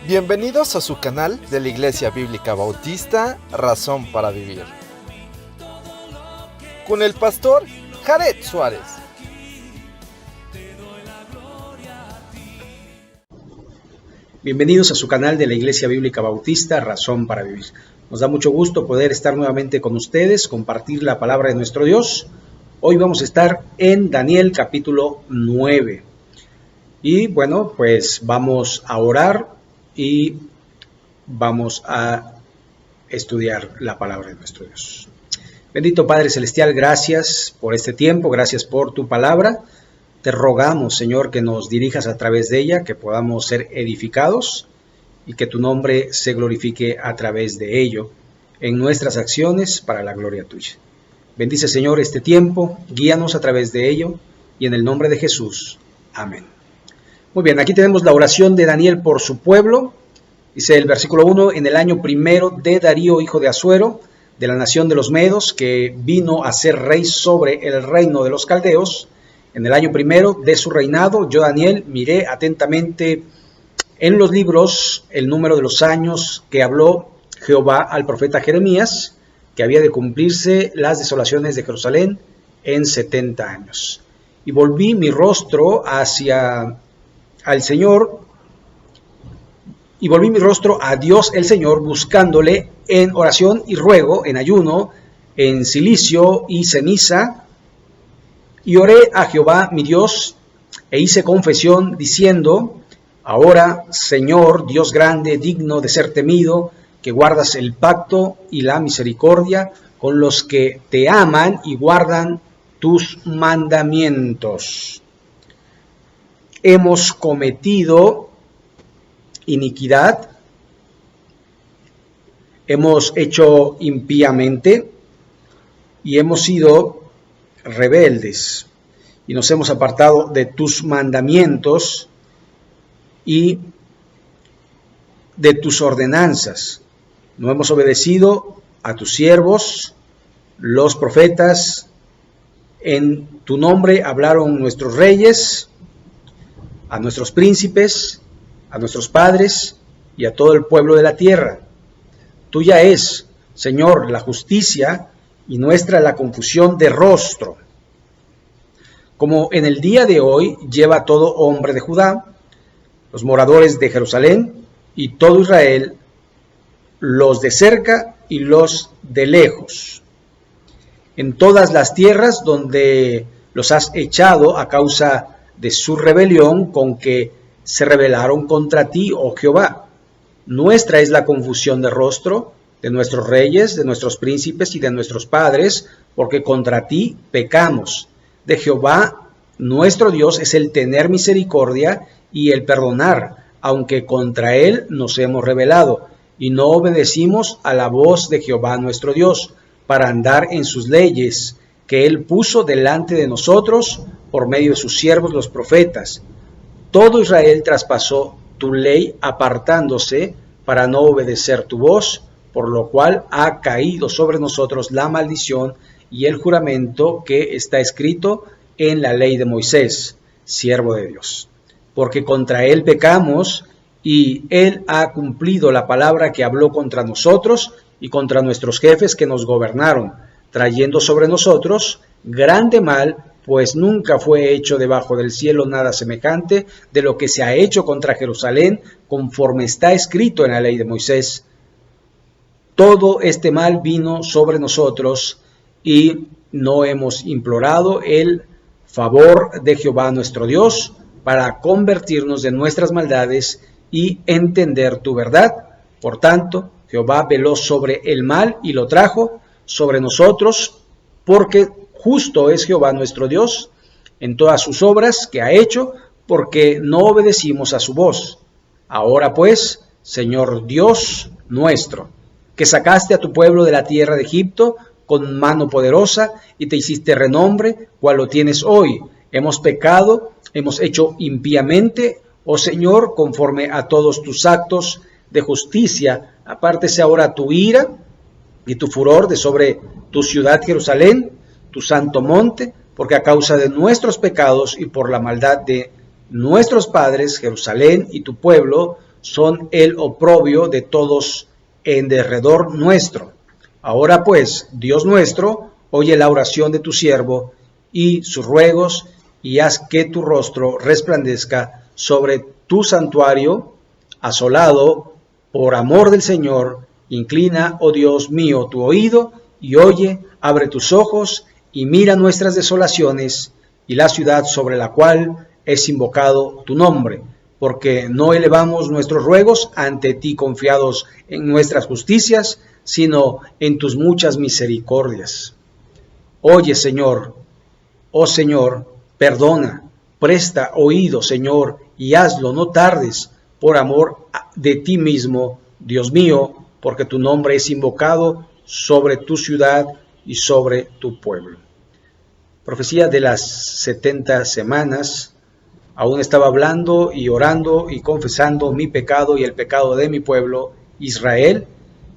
Bienvenidos a su canal de la Iglesia Bíblica Bautista, Razón para Vivir, con el pastor Jared Suárez. Bienvenidos a su canal de la Iglesia Bíblica Bautista, Razón para Vivir. Nos da mucho gusto poder estar nuevamente con ustedes, compartir la palabra de nuestro Dios. Hoy vamos a estar en Daniel capítulo 9. Y bueno, pues vamos a orar y vamos a estudiar la palabra de nuestro Dios. Bendito Padre Celestial, gracias por este tiempo, gracias por tu palabra. Te rogamos, Señor, que nos dirijas a través de ella, que podamos ser edificados y que tu nombre se glorifique a través de ello en nuestras acciones para la gloria tuya. Bendice, Señor, este tiempo, guíanos a través de ello y en el nombre de Jesús. Amén. Muy bien, aquí tenemos la oración de Daniel por su pueblo. Dice el versículo 1, en el año primero de Darío, hijo de Asuero, de la nación de los Medos, que vino a ser rey sobre el reino de los caldeos, en el año primero de su reinado, yo, Daniel, miré atentamente en los libros el número de los años que habló Jehová al profeta Jeremías, que había de cumplirse las desolaciones de Jerusalén en 70 años. Y volví mi rostro al Señor, y volví mi rostro a Dios el Señor, buscándole en oración y ruego, en ayuno, en cilicio y ceniza, y oré a Jehová mi Dios, e hice confesión diciendo, ahora, Señor, Dios grande, digno de ser temido, que guardas el pacto y la misericordia con los que te aman y guardan tus mandamientos. Hemos cometido iniquidad, hemos hecho impíamente y hemos sido rebeldes y nos hemos apartado de tus mandamientos y de tus ordenanzas. No hemos obedecido a tus siervos, los profetas. En tu nombre hablaron nuestros reyes, a nuestros príncipes, a nuestros padres y a todo el pueblo de la tierra. Tuya es, Señor, la justicia y nuestra la confusión de rostro. Como en el día de hoy lleva todo hombre de Judá, los moradores de Jerusalén y todo Israel, los de cerca y los de lejos, en todas las tierras donde los has echado a causa de su rebelión con que se rebelaron contra ti, oh Jehová. Nuestra es la confusión de rostro de nuestros reyes, de nuestros príncipes y de nuestros padres, porque contra ti pecamos. De Jehová nuestro Dios es el tener misericordia y el perdonar, aunque contra él nos hemos rebelado, y no obedecimos a la voz de Jehová nuestro Dios, para andar en sus leyes, que él puso delante de nosotros por medio de sus siervos los profetas. Todo Israel traspasó tu ley apartándose para no obedecer tu voz, por lo cual ha caído sobre nosotros la maldición y el juramento que está escrito en la ley de Moisés, siervo de Dios. Porque contra él pecamos y él ha cumplido la palabra que habló contra nosotros y contra nuestros jefes que nos gobernaron, trayendo sobre nosotros grande mal, pues nunca fue hecho debajo del cielo nada semejante de lo que se ha hecho contra Jerusalén, conforme está escrito en la ley de Moisés. Todo este mal vino sobre nosotros y no hemos implorado el favor de Jehová nuestro Dios para convertirnos de nuestras maldades y entender tu verdad. Por tanto, Jehová veló sobre el mal y lo trajo sobre nosotros, porque justo es Jehová nuestro Dios en todas sus obras que ha hecho, porque no obedecimos a su voz. Ahora pues, Señor Dios nuestro, que sacaste a tu pueblo de la tierra de Egipto con mano poderosa y te hiciste renombre, cual lo tienes hoy. Hemos pecado, hemos hecho impíamente, oh Señor, conforme a todos tus actos de justicia. Apártese ahora tu ira y tu furor de sobre tu ciudad Jerusalén, tu santo monte, porque a causa de nuestros pecados y por la maldad de nuestros padres, Jerusalén y tu pueblo, son el oprobio de todos en derredor nuestro. Ahora pues, Dios nuestro, oye la oración de tu siervo y sus ruegos, y haz que tu rostro resplandezca sobre tu santuario asolado por amor del Señor. Inclina, oh Dios mío, tu oído y oye, abre tus ojos y mira nuestras desolaciones y la ciudad sobre la cual es invocado tu nombre, porque no elevamos nuestros ruegos ante ti confiados en nuestras justicias, sino en tus muchas misericordias. Oye, Señor, oh Señor, perdona, presta oído, Señor, y hazlo, no tardes, por amor de ti mismo, Dios mío, porque tu nombre es invocado sobre tu ciudad y sobre tu pueblo. Profecía de las 70 semanas. Aún estaba hablando y orando y confesando mi pecado y el pecado de mi pueblo Israel,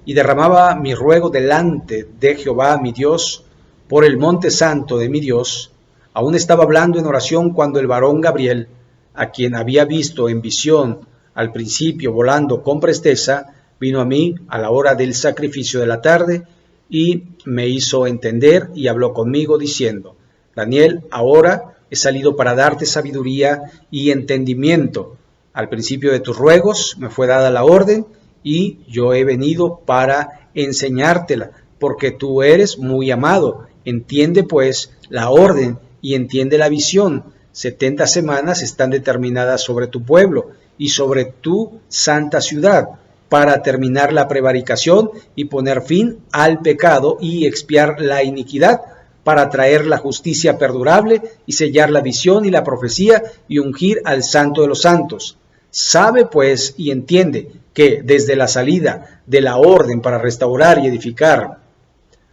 y derramaba mi ruego delante de Jehová mi Dios por el monte santo de mi Dios. Aún estaba hablando en oración cuando el varón Gabriel, a quien había visto en visión al principio volando con presteza, vino a mí a la hora del sacrificio de la tarde y me hizo entender y habló conmigo diciendo: Daniel, ahora he salido para darte sabiduría y entendimiento. Al principio de tus ruegos me fue dada la orden y yo he venido para enseñártela, porque tú eres muy amado. Entiende pues la orden y entiende la visión. 70 semanas están determinadas sobre tu pueblo y sobre tu santa ciudad, para terminar la prevaricación y poner fin al pecado y expiar la iniquidad, para traer la justicia perdurable y sellar la visión y la profecía y ungir al santo de los santos. Sabe pues y entiende que desde la salida de la orden para restaurar y edificar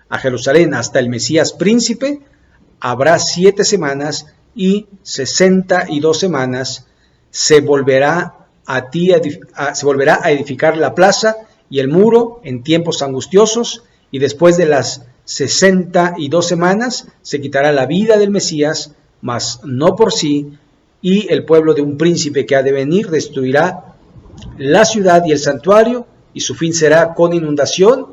a Jerusalén hasta el Mesías príncipe, habrá 7 semanas y 62 semanas. Se volverá a edificar la plaza y el muro en tiempos angustiosos, y después de las 62 semanas se quitará la vida del Mesías, mas no por sí, y el pueblo de un príncipe que ha de venir destruirá la ciudad y el santuario, y su fin será con inundación,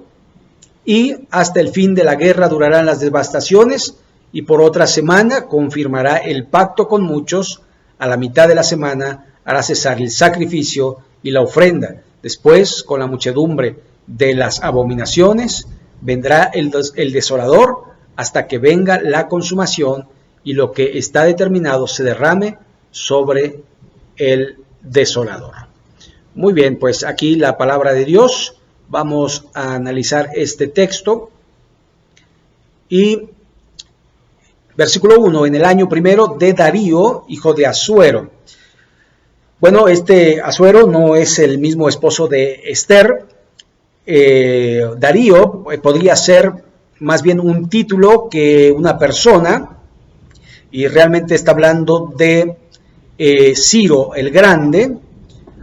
y hasta el fin de la guerra durarán las devastaciones, y por otra semana confirmará el pacto con muchos. A la mitad de la semana hará cesar el sacrificio y la ofrenda. Después, con la muchedumbre de las abominaciones, vendrá el desolador hasta que venga la consumación y lo que está determinado se derrame sobre el desolador. Muy bien, pues aquí la palabra de Dios. Vamos a analizar este texto. Y versículo 1, en el año primero de Darío, hijo de Asuero. Bueno, este Asuero no es el mismo esposo de Esther. Darío podría ser más bien un título que una persona, y realmente está hablando de Ciro el Grande,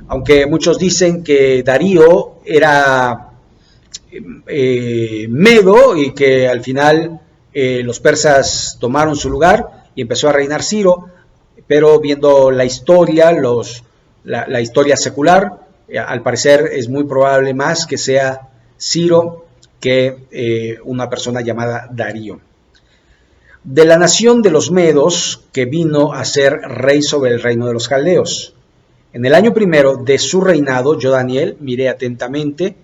aunque muchos dicen que Darío era medo y que al final los persas tomaron su lugar y empezó a reinar Ciro, pero viendo la historia, la historia secular, al parecer es muy probable más que sea Ciro que una persona llamada Darío. De la nación de los medos, que vino a ser rey sobre el reino de los caldeos. En el año primero de su reinado, yo, Daniel, miré atentamente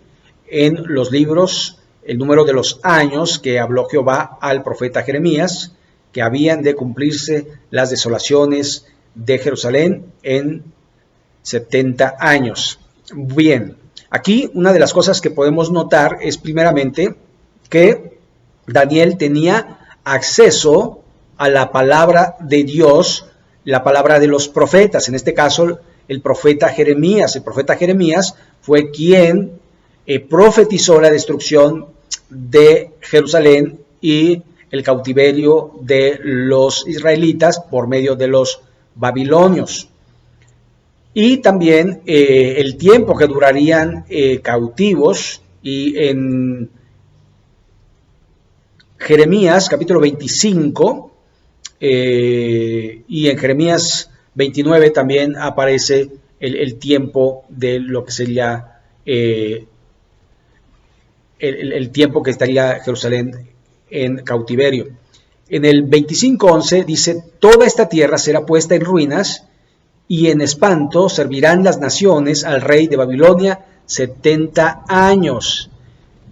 en los libros el número de los años que habló Jehová al profeta Jeremías, que habían de cumplirse las desolaciones de Jerusalén en 70 años. Bien, aquí una de las cosas que podemos notar es primeramente que Daniel tenía acceso a la palabra de Dios, la palabra de los profetas, en este caso el profeta Jeremías. El profeta Jeremías fue quien profetizó la destrucción de Jerusalén y el cautiverio de los israelitas por medio de los babilonios. Y también el tiempo que durarían cautivos, y en Jeremías capítulo 25 y en Jeremías 29 también aparece el tiempo de lo que sería el tiempo que estaría Jerusalén en cautiverio. En el 25:11 dice: toda esta tierra será puesta en ruinas, y en espanto servirán las naciones al rey de Babilonia 70 años.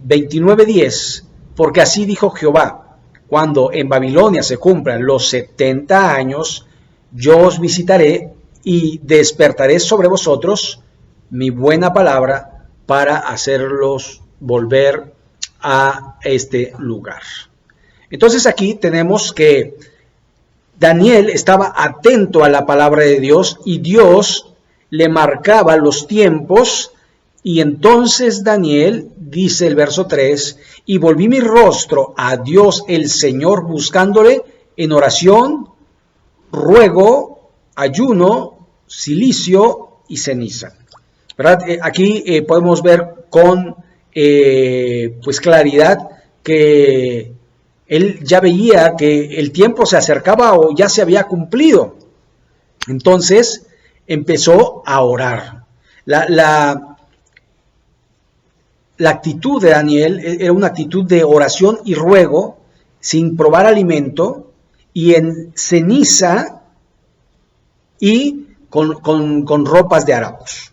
29:10, porque así dijo Jehová: cuando en Babilonia se cumplan los 70 años, yo os visitaré y despertaré sobre vosotros mi buena palabra para hacerlos volver a este lugar. Entonces aquí tenemos que Daniel estaba atento a la palabra de Dios y Dios le marcaba los tiempos. Y entonces Daniel, dice el verso 3, y volví mi rostro a Dios el Señor buscándole en oración, ruego, ayuno, cilicio y ceniza. ¿Verdad? Aquí podemos ver con pues claridad que él ya veía que el tiempo se acercaba o ya se había cumplido. Entonces empezó a orar. La actitud de Daniel era una actitud de oración y ruego, sin probar alimento, y en ceniza y con ropas de harapos.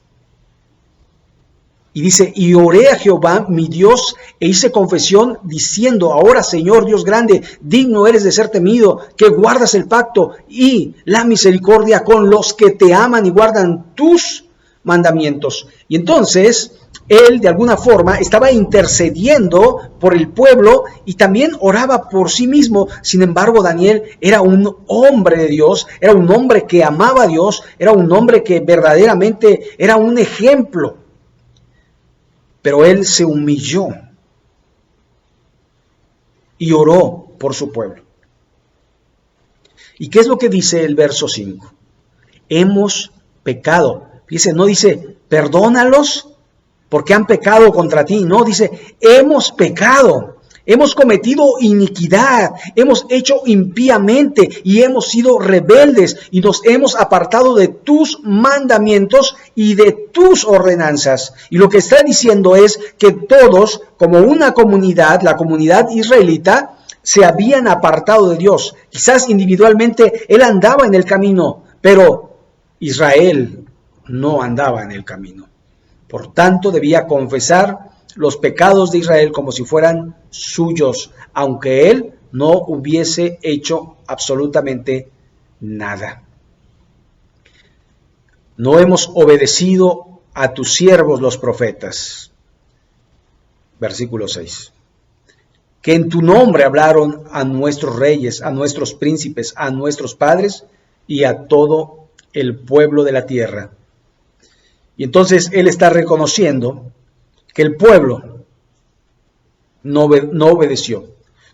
Y dice: y oré a Jehová mi Dios e hice confesión diciendo: ahora, Señor Dios grande, digno eres de ser temido, que guardas el pacto y la misericordia con los que te aman y guardan tus mandamientos. Y entonces él de alguna forma estaba intercediendo por el pueblo y también oraba por sí mismo. Sin embargo, Daniel era un hombre de Dios, era un hombre que amaba a Dios, era un hombre que verdaderamente era un ejemplo. Pero él se humilló y oró por su pueblo. ¿Y qué es lo que dice el verso 5? Hemos pecado. Dice, no dice, perdónalos porque han pecado contra ti. No, dice, hemos pecado. Hemos cometido iniquidad, hemos hecho impíamente y hemos sido rebeldes y nos hemos apartado de tus mandamientos y de tus ordenanzas. Y lo que está diciendo es que todos, como una comunidad, la comunidad israelita, se habían apartado de Dios. Quizás individualmente él andaba en el camino, pero Israel no andaba en el camino. Por tanto, debía confesar los pecados de Israel como si fueran suyos, aunque él no hubiese hecho absolutamente nada. No hemos obedecido a tus siervos los profetas. Versículo 6. Que en tu nombre hablaron a nuestros reyes, a nuestros príncipes, a nuestros padres y a todo el pueblo de la tierra. Y entonces él está reconociendo que el pueblo no obedeció,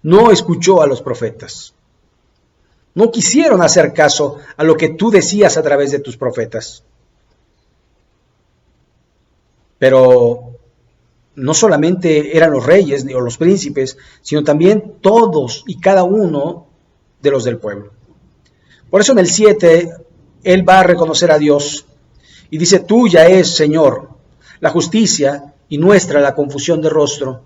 no escuchó a los profetas. No quisieron hacer caso a lo que tú decías a través de tus profetas. Pero no solamente eran los reyes o los príncipes, sino también todos y cada uno de los del pueblo. Por eso en el 7, él va a reconocer a Dios y dice: tuya es, Señor, la justicia y nuestra la confusión de rostro,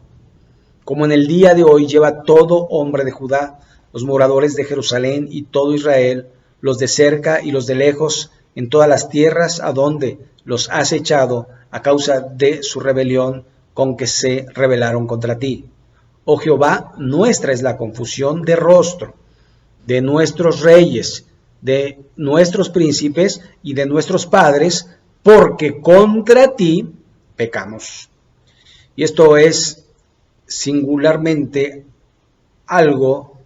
como en el día de hoy lleva todo hombre de Judá, los moradores de Jerusalén y todo Israel, los de cerca y los de lejos, en todas las tierras a donde los has echado a causa de su rebelión con que se rebelaron contra ti. Oh Jehová, nuestra es la confusión de rostro, de nuestros reyes, de nuestros príncipes y de nuestros padres, porque contra ti pecamos. Y esto es singularmente algo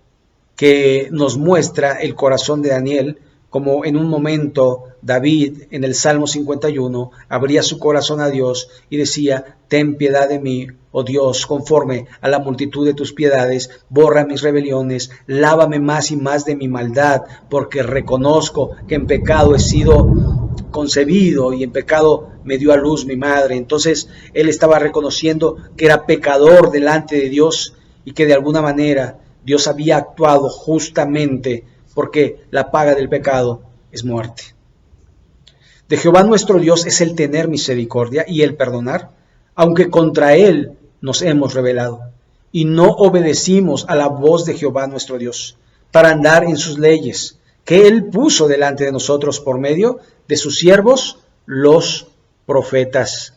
que nos muestra el corazón de Daniel, como en un momento David en el Salmo 51 abría su corazón a Dios y decía: ten piedad de mí, oh Dios, conforme a la multitud de tus piedades, borra mis rebeliones, lávame más y más de mi maldad, porque reconozco que en pecado he sido concebido y en pecado me dio a luz mi madre. Entonces él estaba reconociendo que era pecador delante de Dios y que de alguna manera Dios había actuado justamente, porque la paga del pecado es muerte. De Jehová nuestro Dios es el tener misericordia y el perdonar, aunque contra él nos hemos rebelado y no obedecimos a la voz de Jehová nuestro Dios para andar en sus leyes, que él puso delante de nosotros por medio de sus siervos, los profetas.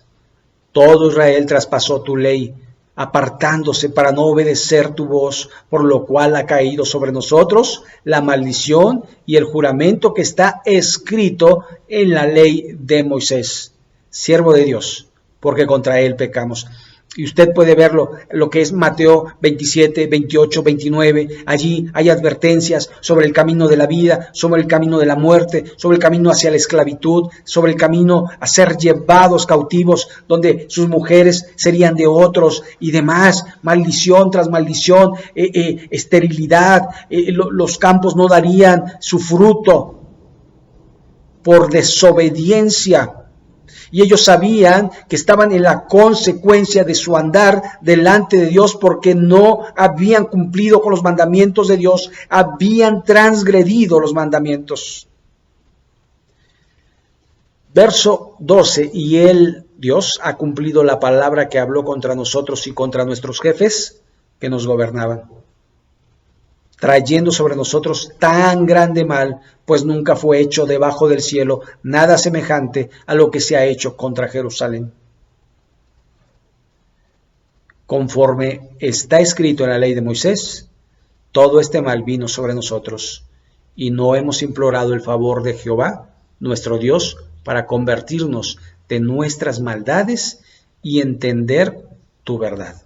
Todo Israel traspasó tu ley, apartándose para no obedecer tu voz, por lo cual ha caído sobre nosotros la maldición y el juramento que está escrito en la ley de Moisés, siervo de Dios, porque contra él pecamos. Y usted puede verlo, lo que es Mateo 27, 28, 29. Allí hay advertencias sobre el camino de la vida, sobre el camino de la muerte, sobre el camino hacia la esclavitud, sobre el camino a ser llevados cautivos, donde sus mujeres serían de otros y demás. Maldición tras maldición, esterilidad, los campos no darían su fruto por desobediencia. Y ellos sabían que estaban en la consecuencia de su andar delante de Dios porque no habían cumplido con los mandamientos de Dios, habían transgredido los mandamientos. Verso 12, y él, Dios, ha cumplido la palabra que habló contra nosotros y contra nuestros jefes que nos gobernaban, trayendo sobre nosotros tan grande mal, pues nunca fue hecho debajo del cielo nada semejante a lo que se ha hecho contra Jerusalén. Conforme está escrito en la ley de Moisés, todo este mal vino sobre nosotros, y no hemos implorado el favor de Jehová, nuestro Dios, para convertirnos de nuestras maldades y entender tu verdad.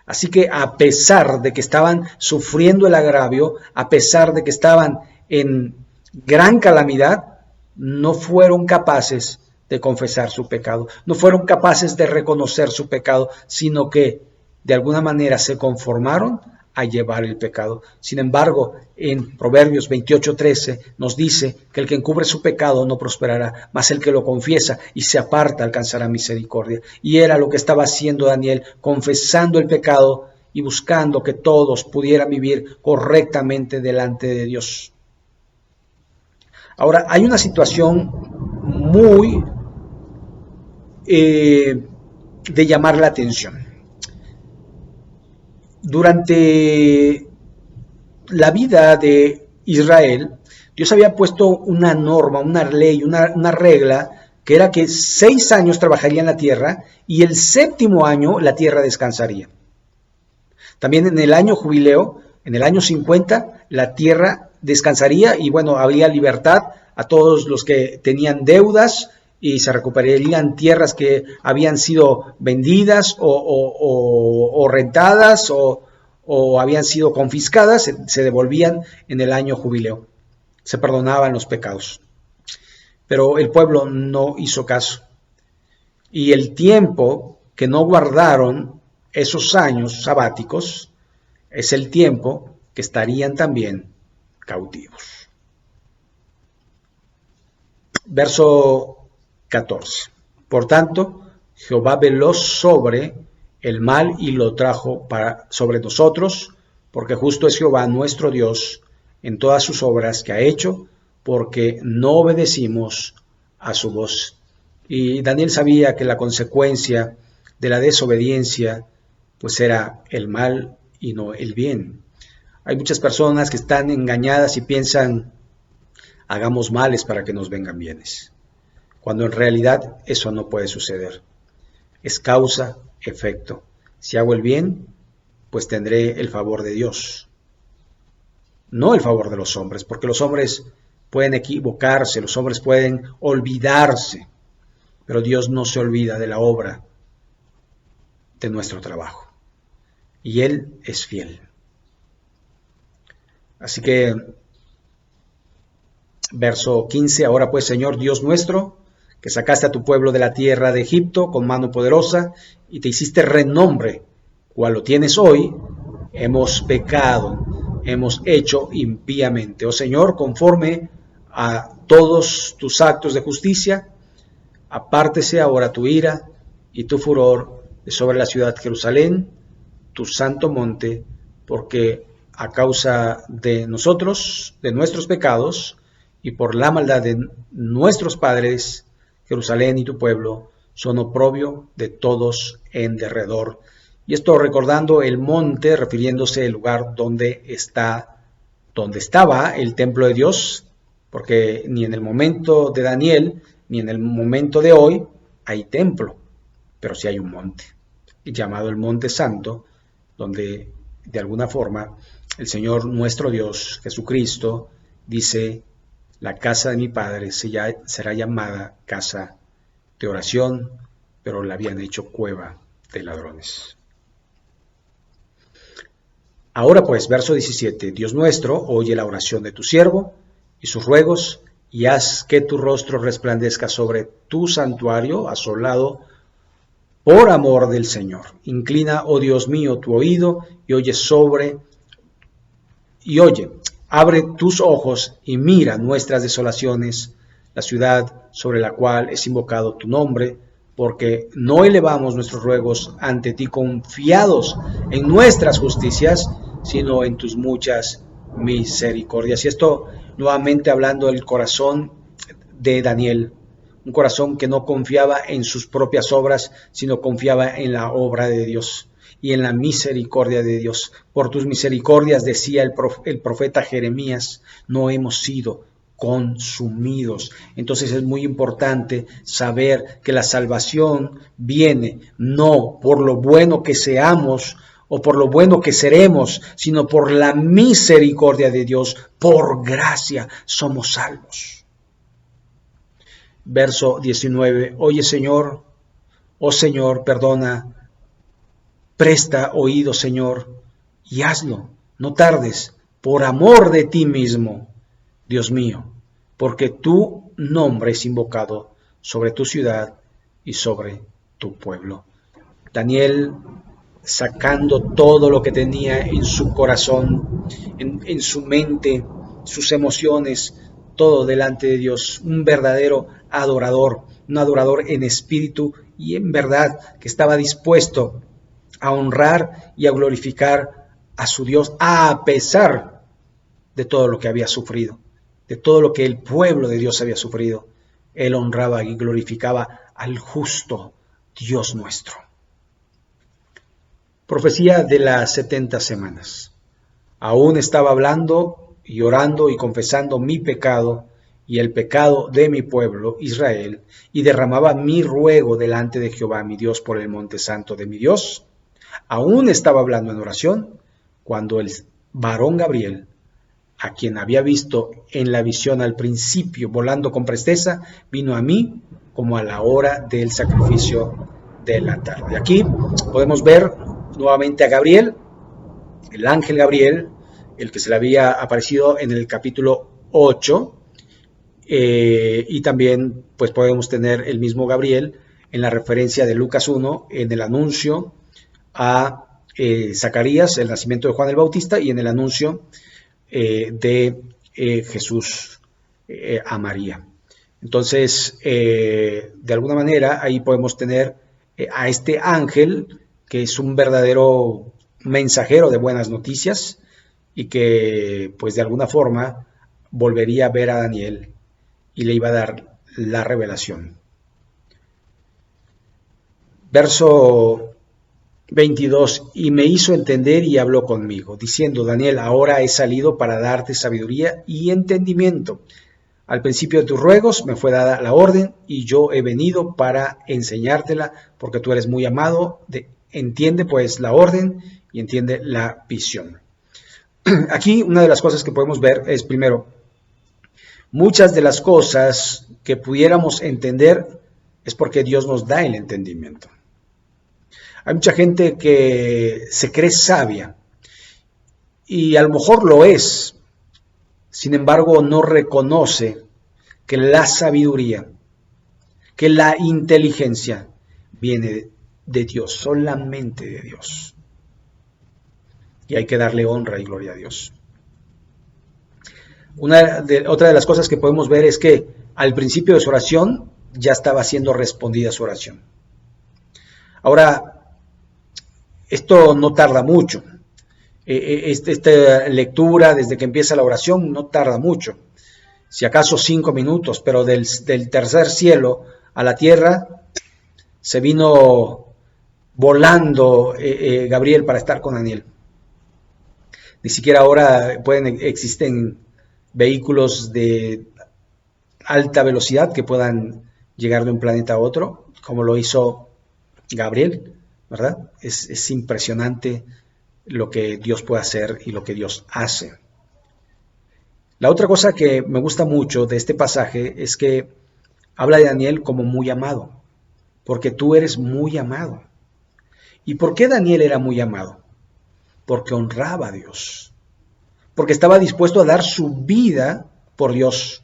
Así que a pesar de que estaban sufriendo el agravio, a pesar de que estaban en gran calamidad, no fueron capaces de confesar su pecado, no fueron capaces de reconocer su pecado, sino que de alguna manera se conformaron a llevar el pecado. Sin embargo, en Proverbios 28:13 nos dice que el que encubre su pecado no prosperará, mas el que lo confiesa y se aparta alcanzará misericordia. Y era lo que estaba haciendo Daniel, confesando el pecado y buscando que todos pudieran vivir correctamente delante de Dios. Ahora, hay una situación muy de llamar la atención. Durante la vida de Israel, Dios había puesto una norma, una ley, una regla, que era que 6 años trabajarían la tierra y el 7º año la tierra descansaría. También en el año jubileo, en el año 50, la tierra descansaría y bueno, habría libertad a todos los que tenían deudas y se recuperarían tierras que habían sido vendidas o rentadas o habían sido confiscadas, se devolvían en el año jubileo. Se perdonaban los pecados. Pero el pueblo no hizo caso. Y el tiempo que no guardaron esos años sabáticos es el tiempo que estarían también cautivos. Verso 14. Por tanto, Jehová veló sobre el mal y lo trajo sobre nosotros, porque justo es Jehová nuestro Dios en todas sus obras que ha hecho, porque no obedecimos a su voz. Y Daniel sabía que la consecuencia de la desobediencia pues era el mal y no el bien. Hay muchas personas que están engañadas y piensan, hagamos males para que nos vengan bienes, cuando en realidad eso no puede suceder. Es causa, efecto. Si hago el bien, pues tendré el favor de Dios, no el favor de los hombres, porque los hombres pueden equivocarse, los hombres pueden olvidarse, pero Dios no se olvida de la obra de nuestro trabajo, y Él es fiel. Así que, verso 15, ahora pues, Señor Dios nuestro, que sacaste a tu pueblo de la tierra de Egipto con mano poderosa y te hiciste renombre, cual lo tienes hoy, hemos pecado, hemos hecho impíamente. Oh Señor, conforme a todos tus actos de justicia, apártese ahora tu ira y tu furor de sobre la ciudad Jerusalén, tu santo monte, porque a causa de nosotros, de nuestros pecados, y por la maldad de nuestros padres, Jerusalén y tu pueblo son oprobio de todos en derredor. Y esto recordando el monte, refiriéndose al lugar donde estaba el templo de Dios, porque ni en el momento de Daniel, ni en el momento de hoy hay templo, pero sí hay un monte, llamado el Monte Santo, donde de alguna forma el Señor nuestro Dios, Jesucristo, dice: la casa de mi Padre será llamada casa de oración, pero la habían hecho cueva de ladrones. Ahora pues, verso 17, Dios nuestro, oye la oración de tu siervo y sus ruegos, y haz que tu rostro resplandezca sobre tu santuario asolado por amor del Señor. Inclina, oh Dios mío, tu oído y abre tus ojos y mira nuestras desolaciones, la ciudad sobre la cual es invocado tu nombre, porque no elevamos nuestros ruegos ante ti confiados en nuestras justicias, sino en tus muchas misericordias. Y esto nuevamente hablando del corazón de Daniel, un corazón que no confiaba en sus propias obras, sino confiaba en la obra de Dios y en la misericordia de Dios. Por tus misericordias, decía el profeta Jeremías, no hemos sido consumidos. Entonces es muy importante saber que la salvación viene no por lo bueno que seamos o por lo bueno que seremos, sino por la misericordia de Dios. Por gracia somos salvos. Verso 19, oye Señor, oh Señor, perdona, presta oído Señor, y hazlo, no tardes, por amor de ti mismo, Dios mío, porque tu nombre es invocado sobre tu ciudad y sobre tu pueblo. Daniel, sacando todo lo que tenía en su corazón, en su mente, sus emociones, todo delante de Dios, un verdadero adorador, un adorador en espíritu y en verdad, que estaba dispuesto a honrar y a glorificar a su Dios a pesar de todo lo que había sufrido, de todo lo que el pueblo de Dios había sufrido. Él honraba y glorificaba al justo Dios nuestro. Profecía de las 70 semanas. Aún estaba hablando y orando y confesando mi pecado y el pecado de mi pueblo Israel, y derramaba mi ruego delante de Jehová mi Dios por el monte santo de mi Dios. Aún estaba hablando en oración cuando el varón Gabriel, a quien había visto en la visión al principio volando con presteza, vino a mí como a la hora del sacrificio de la tarde. Aquí podemos ver nuevamente a Gabriel, el ángel Gabriel, el que se le había aparecido en el capítulo 8, y también pues podemos tener el mismo Gabriel en la referencia de Lucas 1, en el anuncio a Zacarías, el nacimiento de Juan el Bautista, y en el anuncio de Jesús a María. Entonces, de alguna manera, ahí podemos tener a este ángel, que es un verdadero mensajero de buenas noticias, y que pues de alguna forma volvería a ver a Daniel y le iba a dar la revelación. Verso 22, y me hizo entender y habló conmigo, diciendo: Daniel, ahora he salido para darte sabiduría y entendimiento. Al principio de tus ruegos me fue dada la orden, y yo he venido para enseñártela, porque tú eres muy amado. Entiende pues la orden y entiende la visión. Aquí una de las cosas que podemos ver es, primero, muchas de las cosas que pudiéramos entender es porque Dios nos da el entendimiento. Hay mucha gente que se cree sabia y a lo mejor lo es, sin embargo no reconoce que la sabiduría, que la inteligencia viene de Dios, solamente de Dios. Y hay que darle honra y gloria a Dios. Otra de las cosas que podemos ver es que al principio de su oración ya estaba siendo respondida su oración. Ahora, esto no tarda mucho. Esta lectura, desde que empieza la oración, no tarda mucho. Si acaso 5 minutos, pero del tercer cielo a la tierra, se vino volando Gabriel para estar con Daniel. Ni siquiera ahora existen vehículos de alta velocidad que puedan llegar de un planeta a otro, como lo hizo Gabriel, ¿verdad? Es impresionante lo que Dios puede hacer y lo que Dios hace. La otra cosa que me gusta mucho de este pasaje es que habla de Daniel como muy amado, porque tú eres muy amado. ¿Y por qué Daniel era muy amado? Porque honraba a Dios, porque estaba dispuesto a dar su vida por Dios.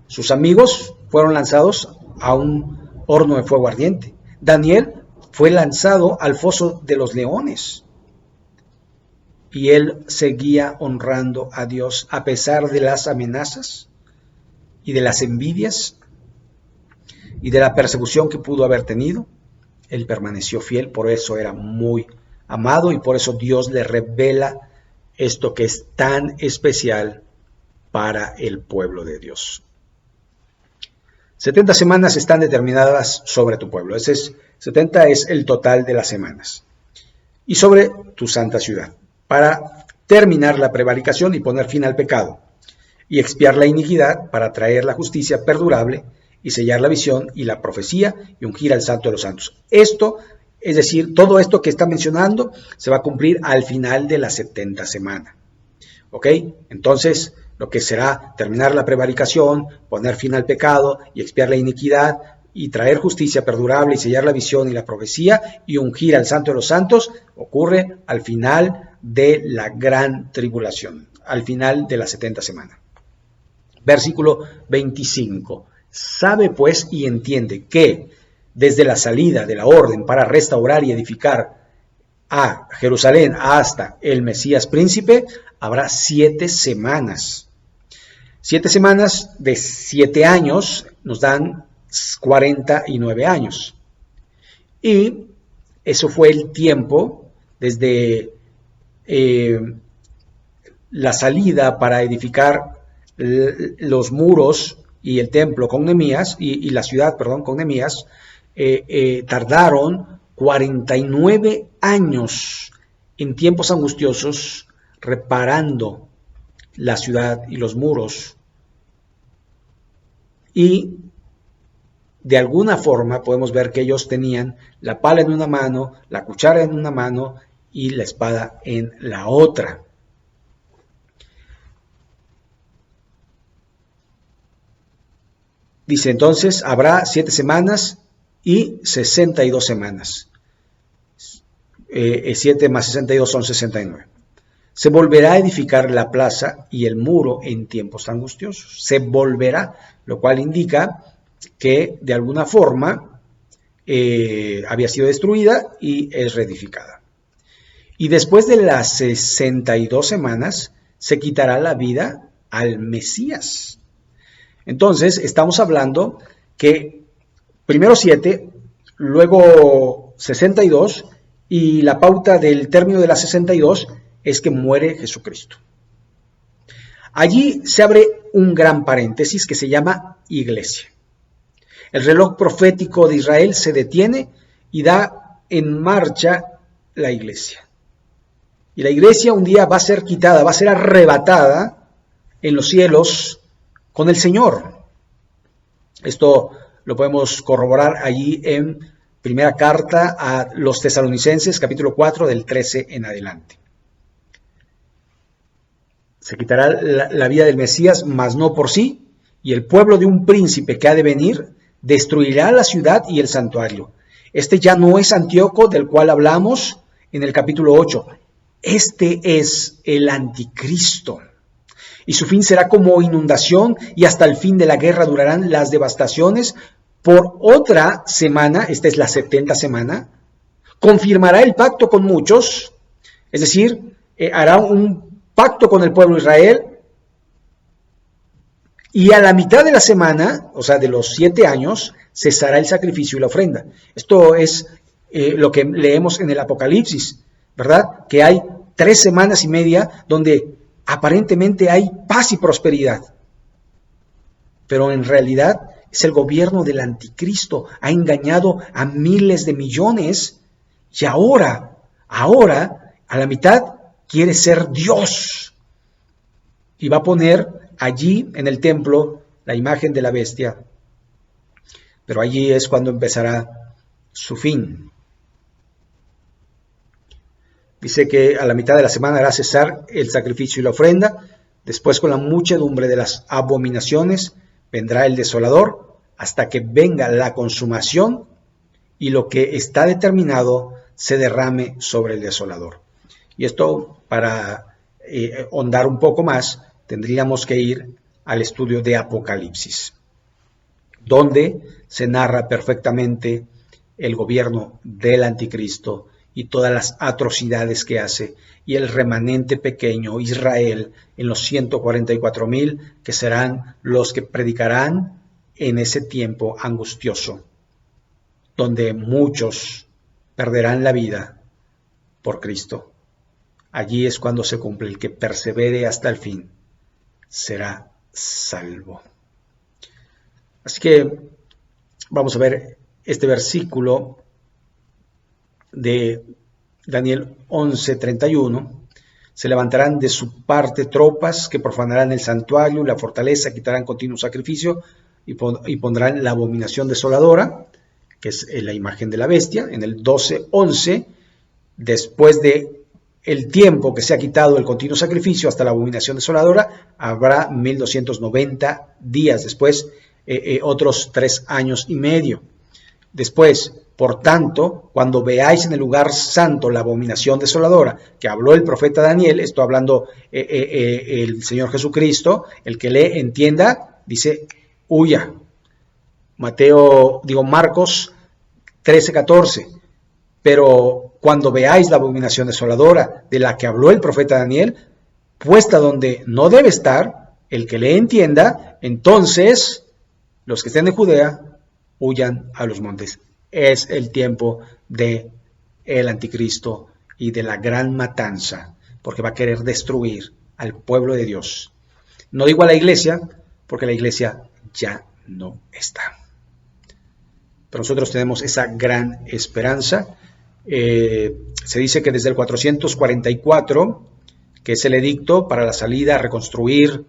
Sus amigos fueron lanzados a un horno de fuego ardiente. Daniel fue lanzado al foso de los leones. Y él seguía honrando a Dios a pesar de las amenazas y de las envidias y de la persecución que pudo haber tenido. Él permaneció fiel, por eso era muy amado y por eso Dios le revela esto que es tan especial para el pueblo de Dios. 70 semanas están determinadas sobre tu pueblo. 70 es el total de las semanas. Y sobre tu santa ciudad, para terminar la prevaricación y poner fin al pecado, y expiar la iniquidad para traer la justicia perdurable y sellar la visión y la profecía y ungir al Santo de los Santos. Esto, es decir, todo esto que está mencionando se va a cumplir al final de la 70 semana. ¿Ok? Entonces, lo que será terminar la prevaricación, poner fin al pecado y expiar la iniquidad y traer justicia perdurable y sellar la visión y la profecía y ungir al Santo de los Santos, ocurre al final de la gran tribulación, al final de la 70 semana. Versículo 25. Sabe pues y entiende que desde la salida de la orden para restaurar y edificar a Jerusalén hasta el Mesías príncipe, habrá 7 semanas. 7 semanas de 7 años nos dan 49 años. Y eso fue el tiempo desde la salida para edificar los muros y el templo con Nehemías, y la ciudad, perdón, con Nehemías, tardaron 49 años en tiempos angustiosos reparando la ciudad y los muros. Y de alguna forma podemos ver que ellos tenían la pala en una mano, la cuchara en una mano y la espada en la otra. Dice entonces, habrá 7 semanas y 62 semanas. 7 más 62 son 69. Se volverá a edificar la plaza y el muro en tiempos angustiosos. Se volverá, lo cual indica que de alguna forma había sido destruida y es reedificada. Y después de las 62 semanas se quitará la vida al Mesías. Entonces estamos hablando que primero 7, luego 62 y la pauta del término de las 62 es que muere Jesucristo. Allí se abre un gran paréntesis que se llama iglesia. El reloj profético de Israel se detiene y da en marcha la iglesia. Y la iglesia un día va a ser quitada, va a ser arrebatada en los cielos con el Señor. Esto lo podemos corroborar allí en primera carta a los Tesalonicenses, capítulo 4, del 13 en adelante. Se quitará la vida del Mesías, mas no por sí, y el pueblo de un príncipe que ha de venir destruirá la ciudad y el santuario. Este ya no es Antíoco, del cual hablamos en el capítulo 8. Este es el anticristo. Y su fin será como inundación, y hasta el fin de la guerra durarán las devastaciones. Por otra semana, esta es la 70 semana, confirmará el pacto con muchos, es decir, hará un pacto con el pueblo de Israel, y a la mitad de la semana, o sea, de los 7 años, cesará el sacrificio y la ofrenda. Esto es lo que leemos en el Apocalipsis, ¿verdad? Que hay 3 semanas y media donde aparentemente hay paz y prosperidad. Pero en realidad Es el gobierno del anticristo. Ha engañado a miles de millones y ahora, a la mitad, quiere ser Dios. Y va a poner allí en el templo la imagen de la bestia. Pero allí es cuando empezará su fin. Dice que a la mitad de la semana hará cesar el sacrificio y la ofrenda. Después, con la muchedumbre de las abominaciones, vendrá el desolador hasta que venga la consumación y lo que está determinado se derrame sobre el desolador. Y esto, para ahondar un poco más, tendríamos que ir al estudio de Apocalipsis, donde se narra perfectamente el gobierno del anticristo y todas las atrocidades que hace, y el remanente pequeño, Israel, en los 144,000, que serán los que predicarán en ese tiempo angustioso, donde muchos perderán la vida por Cristo. Allí es cuando se cumple: el que persevere hasta el fin será salvo. Así que vamos a ver este versículo de Daniel 11:31. Se levantarán de su parte tropas que profanarán el santuario y la fortaleza, quitarán continuo sacrificio y pondrán la abominación desoladora, que es la imagen de la bestia. En el 12:11, después de el tiempo que se ha quitado el continuo sacrificio hasta la abominación desoladora, habrá 1290 días, después otros 3 años y medio. Después, por tanto, cuando veáis en el lugar santo la abominación desoladora que habló el profeta Daniel, esto hablando el Señor Jesucristo, el que lee entienda, dice, huya. Marcos 13:14. Pero cuando veáis la abominación desoladora de la que habló el profeta Daniel, puesta donde no debe estar, el que lee entienda, entonces los que estén en Judea huyan a los montes. Es el tiempo de el anticristo y de la gran matanza, porque va a querer destruir al pueblo de Dios. No digo a la iglesia, porque la iglesia ya no está. Pero nosotros tenemos esa gran esperanza. Se dice que desde el 444, que es el edicto para la salida a reconstruir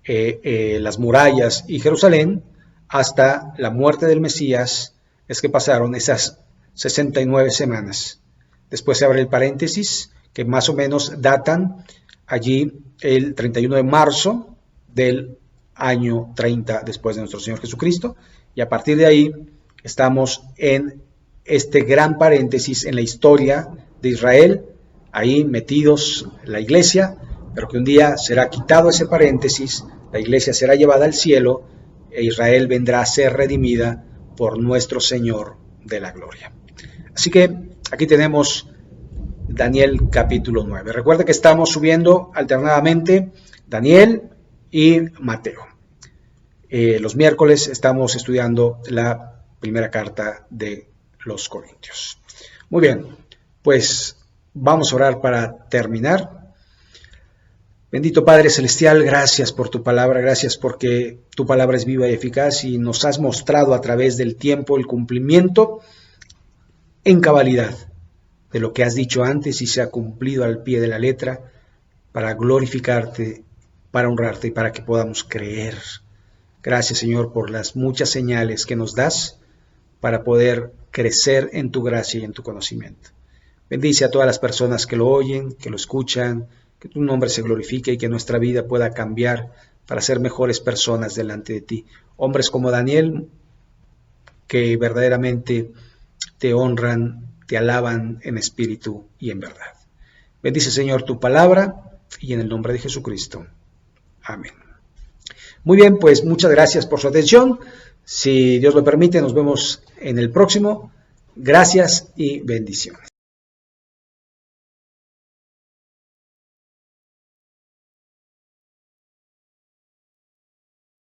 las murallas y Jerusalén, hasta la muerte del Mesías, es que pasaron esas 69 semanas. Después se abre el paréntesis, que más o menos datan allí el 31 de marzo del año 30 después de nuestro Señor Jesucristo, y a partir de ahí estamos en este gran paréntesis en la historia de Israel, ahí metidos la iglesia, pero que un día será quitado ese paréntesis, la iglesia será llevada al cielo e Israel vendrá a ser redimida por nuestro Señor de la gloria. Así que aquí tenemos Daniel capítulo 9. Recuerda que estamos subiendo alternadamente Daniel y Mateo. Los miércoles estamos estudiando la primera carta de los Corintios. Muy bien, pues vamos a orar para terminar. Bendito Padre Celestial, gracias por tu palabra, gracias porque tu palabra es viva y eficaz y nos has mostrado a través del tiempo el cumplimiento en cabalidad de lo que has dicho antes y se ha cumplido al pie de la letra para glorificarte, para honrarte y para que podamos creer. Gracias, Señor, por las muchas señales que nos das para poder crecer en tu gracia y en tu conocimiento. Bendice a todas las personas que lo oyen, que lo escuchan, que tu nombre se glorifique y que nuestra vida pueda cambiar para ser mejores personas delante de ti. Hombres como Daniel, que verdaderamente te honran, te alaban en espíritu y en verdad. Bendice, Señor, tu palabra y en el nombre de Jesucristo. Amén. Muy bien, pues muchas gracias por su atención. Si Dios lo permite, nos vemos en el próximo. Gracias y bendiciones.